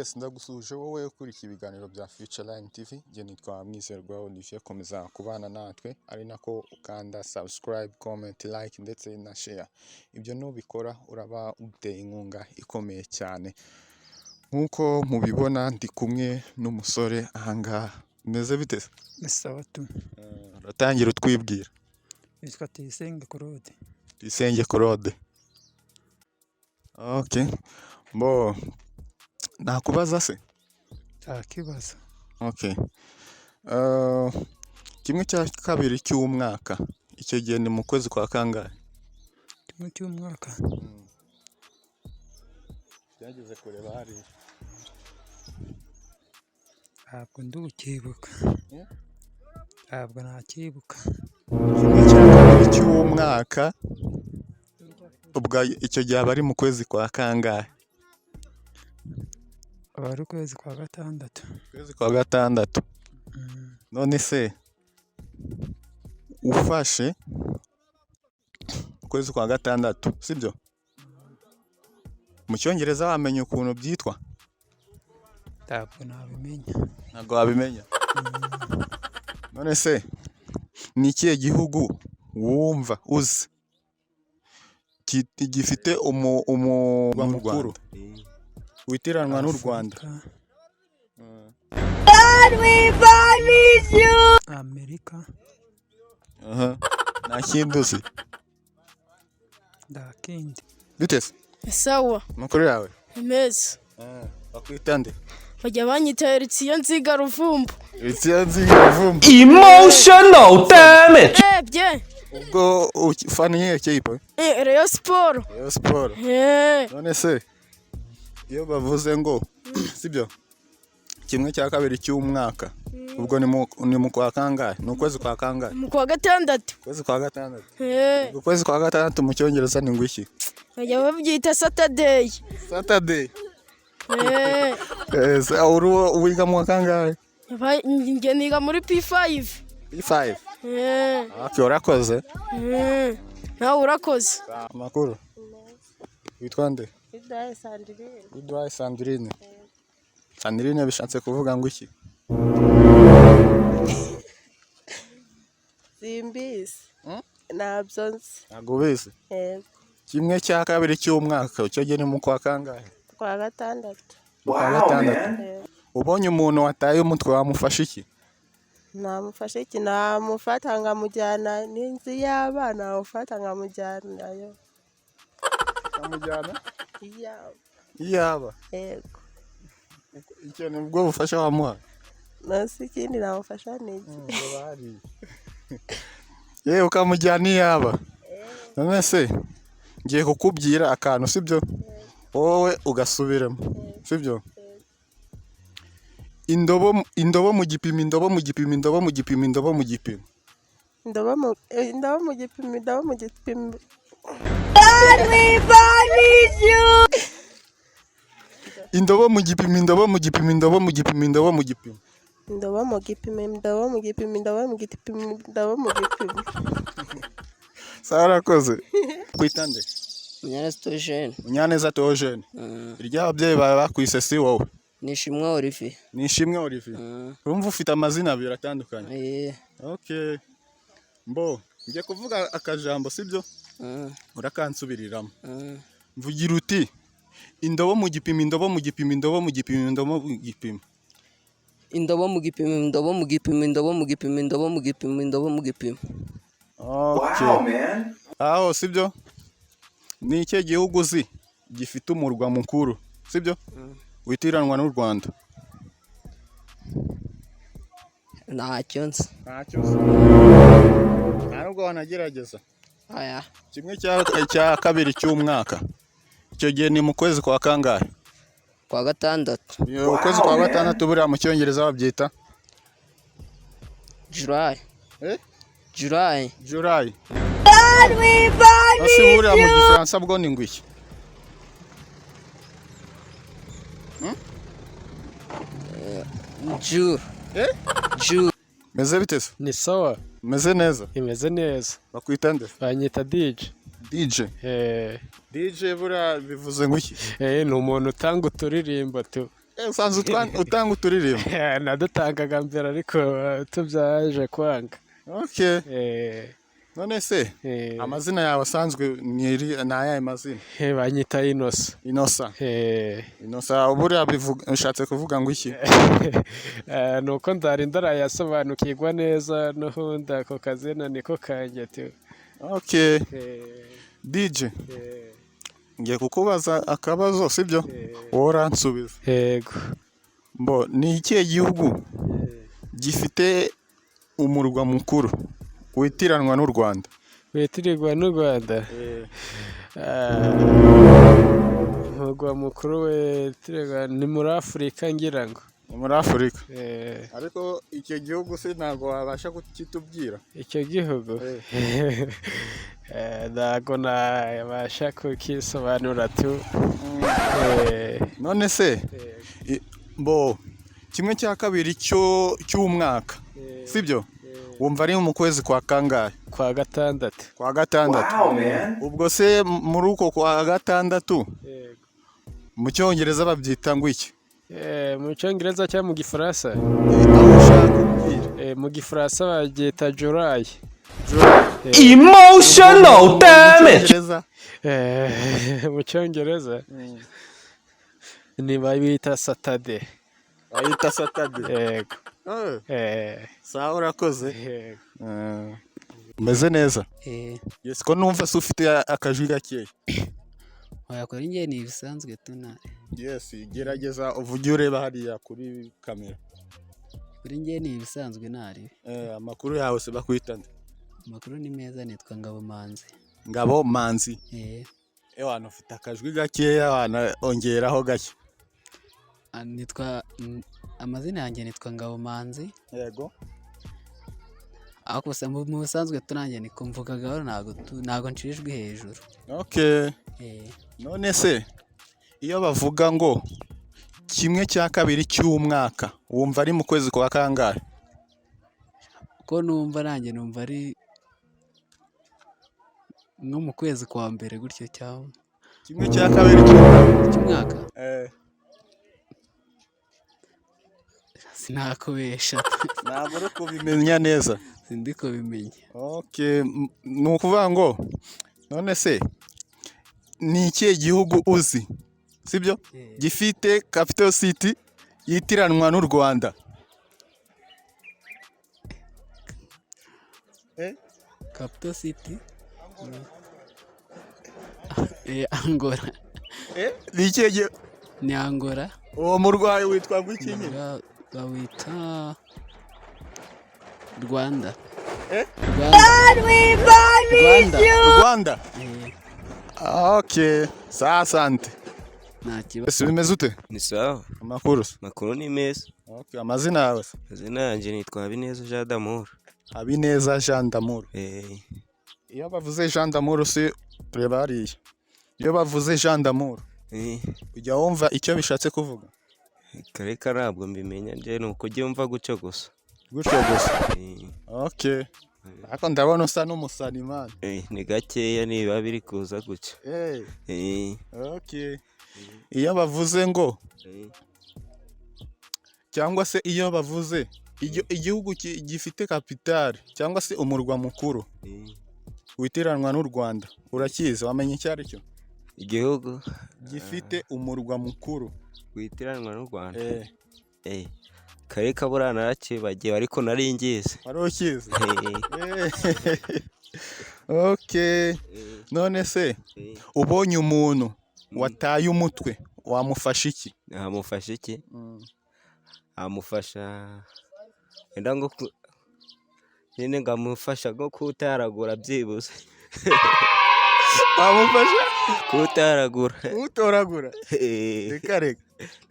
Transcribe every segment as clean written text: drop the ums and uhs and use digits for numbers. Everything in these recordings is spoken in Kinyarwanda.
Yes, ndagusuje wowe ukurikira ibiganiro bya Future Line TV. Nge nitwa Mwizerwa Olivier, komeza kubana natwe ari nako ukanda subscribe, comment, like ndetse na share. Ibyo nubikora uraba uteye inkunga ikomeye cyane. Nkuko mubibona ndi kumwe n'umusore ahangaha. Meze bite? Sawa tu. Ratangira utwibwira. Nitwa Tuyisenge Claude. Tuyisenge Claude. Okay. Bo nakubaza se? Kibazo. Okay. Kimwe cya kabiri cy'umwaka. Icyo gihe ni mu kwezi kwa kangahe? Kimwe cy'umwaka. Byageze kureba hari. Ntabwo ndukibuka. Ntabwo nakibuka. Kimwe cya kabiri cy'umwaka. Ubwo icyo gihe bari mu kwezi kwa kangahe? Abari ukwezi kwa gatandatu. Kwezi kwa gatandatu. None se ufashe kwezi kwa gatandatu, sibyo? Mu cyongereza wamenye ukuntu byitwa? Ntabwo nabimenya. Ntabwo wabimenya. None se ni ikihe gihugu wumva uzi gifite umurwa mukuru witiranwa n'u Rwanda? Amerika. Nta kindi uzi? Nta kindi. Bite se? Sawa. Makuru yawe? Meza. Bakwita nde? Bajya banyita Eritsia Nziga Ruvumbu. Eritsia Nziga Ruvumbu. Emotional damage. Bye. Ubwo ufaniye kipe? Rayon Sport. Rayon Sport. None se iyo bavuze ngo sibyo kimwe cya kabiri cy'umwaka ubwo ni mu kwa kangahe? Ni ukwezi kwa kangahe? Mu kwa gatandatu. Kwezi kwa gatandatu. Ukwezi kwa gatandatu mu cyongereza ni ngwiki? Bajya babyita Saturday. Saturday. Uru wiga mu kangahe? Nge niga muri P5. P5. Okay, urakoze. Nawe urakoze. Makuru. Witwa nde? Idwaye Sandrine. Idwaye Sandrine. Sandrine bishatse kuvuga ngo iki? Simbizi. Ntabyo nzi. Ntabwo ubizi? Yego. Kimwe cya kabiri cy'umwaka icyo gihe ni mu kwa kangahe? Kwa gatandatu. Kwa gatandatu. Ubonye umuntu wataye umutwe wamufasha iki? Namufasha iki? Namufata nkamujyana n'inzu y'abana, namufata nkamujyanayo. Kamujyana? Iyaba. Yego. Icyo ni ubwo bufasha wamuha? Nasi ikindi namufasha ni iki? Yewe ukamujyana iyaba. None se ngiye kukubwira akantu, sibyo? Wowe ugasubiramo, sibyo? Indobo mu gipimo, indobo mu gipimo, indobo mu gipimo, indobo mu gipimo. Indobo mu gipimo, indobo mu gipimo. Indobo mu gipimo, indobo mu gipimo, indobo mu gipimo, indobo mu gipimo. Indobo mu gipimo, indobo mu gipimo, indobo mu gipimo, indobo mu gipimo. Sarakoze. Kwita nde? Munyaneza Theogene. Munyaneza Theogene. Irya ababyeyi bawe bakwise si wowe? Nishimwe Olivier. Nishimwe Olivier. Urumva ufite amazina abiri atandukanye? Okay. Mbo, ngiye kuvuga akajambo, sibyo? Urakansubiriramo. Mvugira uti indobo mu gipimo, indobo mu gipimo, indobo mu gipimo, indobo mu gipimo. Indobo mu gipimo, indobo mu gipimo, indobo mu gipimo, indobo mu gipimo, indobo mu gipimo. Okay. Wow, man. Aho sibyo? Ni iki gihugu uzi gifite umurwa mukuru, sibyo? Witiranwa n'u Rwanda? Ntacyo nzi. Ntacyo nzi. Ntabwo wanagerageza? Aya. Kimwe cya kabiri cy'umwaka. Icyo gihe ni mu kwezi kwa kangahe? Kwa gatandatu. Ukwezi kwa gatandatu buriya mu cyongereza babyita? July. July. July. Ase buriya mu gifaransa bwo ni ngwiki? Jure. Meze bite se? Ni sawa. Meze neza? Imeze neza. Bakwita nde? Banyita DJ. DJ. DJ buriya bivuze ngo iki? Ni umuntu utanga uturirimbo tu. usanzwe utanga uturirimbo. nadutangaga mbere ariko tubyaje kwanga. Okay. None se Eh, amazina yawe asanzwe ni ayahe mazina? banyita Inosa. Inosa. Inosa buriya ushatse kuvuga ngo iki? Nuko ndari ndarayasobanukirwa neza n'ubundi ako kazina niko kanjye tu. Okay. DJ ngiye kukubaza akabazo sibyo? Wowe uransubiza. Yego. Mbo ni ikihe gihugu gifite umurwa mukuru witiranwa n'u Rwanda? Witirirwa n'u Rwanda. Umurwa mukuru witirirwa ni muri Afurika ngira ngo. Muri Afurika. Ariko icyo gihugu se ntabwo wabasha kukitubwira? Icyo gihugu ntabwo nabasha kukisobanura tu. None se mbo kimwe cya kabiri cy'umwaka sibyo? Wumva ari mu kwezi kwa kangahe? Kwa gatandatu. Kwa gatandatu. Ubwo se muri uko kwa gatandatu mu cyongereza babyita ngo iki? Mu cyongereza cyangwa mu gifaransa? Mu gifaransa babyita July. Emotional damage. Mu cyongereza ni babita Saturday. Bayita Saturday. Yego. Sawa urakoze. Umeze neza? Yes, ko numva se ufite akajwi gakeya. Wayakora inge ni ibisanzwe tunare. Yes, gerageza uvuge ureba hariya kuri kamera. Kuri nge ni ibisanzwe nari. Amakuru yawe se bakwitana? Amakuru ni meza, nitwa Ngabo Manzi. Ngabo Manzi. Wana ufite akajwi gakeya, wana ongeraho gake. Nitwa amazina yanjye nitwa Ngabo Manzi. Yego. Ako gusa mu busanzwe tunanjye niko mvugagaho ntago ncishijwe hejuru. Okay. None se iyo bavuga ngo kimwe cya kabiri cy'umwaka wumva ari mu kwezi kwa kangahe? Ko numva nanjye numva ari no mu kwezi kwa mbere gutyo cyangwa kimwe cya kabiri cy'umwaka. Sinakubesha. Ntabwo uri kubimenya neza. Sindi kubimenya. Okay, ni ukuvuga ngo none se ni ikihe gihugu uzi sibyo gifite capital city yitiranwa n'u Rwanda? Capital city Angola. Ni ikihe ni Angola. Uwo murwayi witwa ngo iki nyine? Bawita Rwanda. Rwanda. Okay, asante. Nta kibazo. Ese bimeze ute? Ni sawa. Amakuru ni meza. Okay, amazina yawe? Amazina yanjye nitwa Habineza Jean d'Amour. Habineza Jean d'Amour. Iyo bavuze Jean d'Amour se tureba hariya. Iyo bavuze Jean d'Amour ujya wumva icyo bishatse kuvuga? Kareka ntabwo mbimenya nje nuko ujye wumva gucyo gusa. Gucyo gusa. Okay. Ako ndabona usa n'umusani man. Ni gakeya niba biri kuza gucyo. Okay. Iyo bavuze ngo cyangwa se iyo bavuze igihugu gifite capital cyangwa se umurwa mukuru witiranwa n'u Rwanda, urakizi wamenye icyo ari cyo? Igihugu gifite umurwa mukuru witiranwa n'u Rwanda. Kareka burana narakibagiwe ariko nari ngize. Wari ukizi? Okay. None se ubonye umuntu wataye umutwe wamufasha iki? Amufasha iki? Amufasha wenda ngo nyine ngamufasha ngo kutaragura byibuze. Amufasha kutaragura. Utoragura. Reka.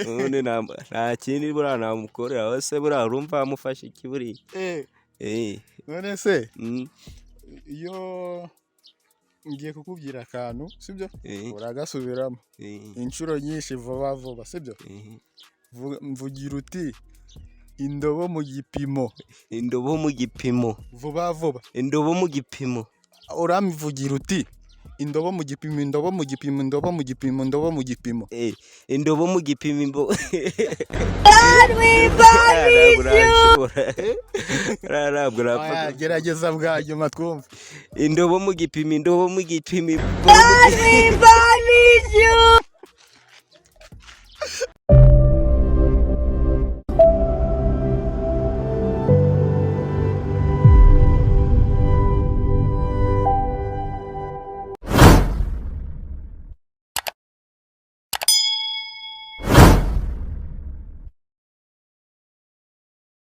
None nta kindi buriya namukorera hose buriya urumva amufasha iki buriya? None se iyo ngiye kukubwira akantu sibyo uragasubiramo inshuro nyinshi vuba vuba sibyo? Mvugira uti indobo mu gipimo. Indobo mu gipimo. Vuba vuba. Indobo mu gipimo. Uramivugira uti indobo mu gipimo indobo mu gipimo indobo mu gipimo indobo mu gipimo indobo mu gipimo imbo gerageza bwa nyuma twumve indobo mu gipimo indobo mu gipimo